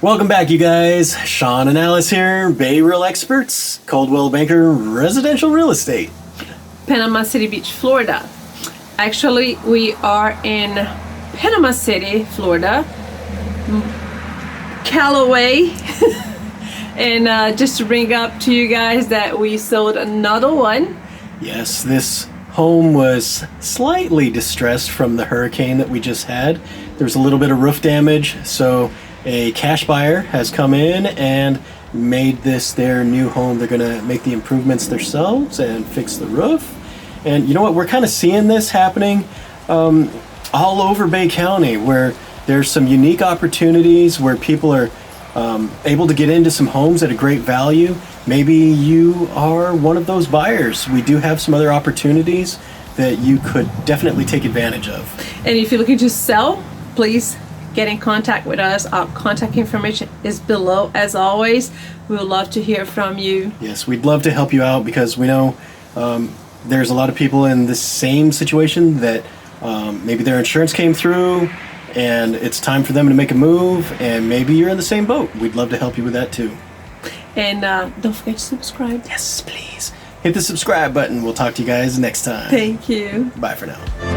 Welcome back, you guys. Sean and Alice here, Bay Real Experts, Coldwell Banker Residential Real Estate. Panama City Beach, Florida. Actually, we are in Panama City, Florida, Callaway. And just to bring up to you guys that we sold another one. Yes, this home was slightly distressed from the hurricane that we just had. There's a little bit of roof damage, so a cash buyer has come in and made this their new home. They're gonna make the improvements themselves and fix the roof. And you know what, we're kind of seeing this happening all over Bay County, where there's some unique opportunities where people are able to get into some homes at a great value. Maybe you are one of those buyers. We do have some other opportunities that you could definitely take advantage of. And if you're looking to sell, please get in contact with us. Our contact information is below as always. We would love to hear from you. Yes, we'd love to help you out because we know there's a lot of people in the same situation that maybe their insurance came through and it's time for them to make a move, and maybe you're in the same boat. We'd love to help you with that too. And don't forget to subscribe. Yes, please. Hit the subscribe button. We'll talk to you guys next time. Thank you. Bye for now.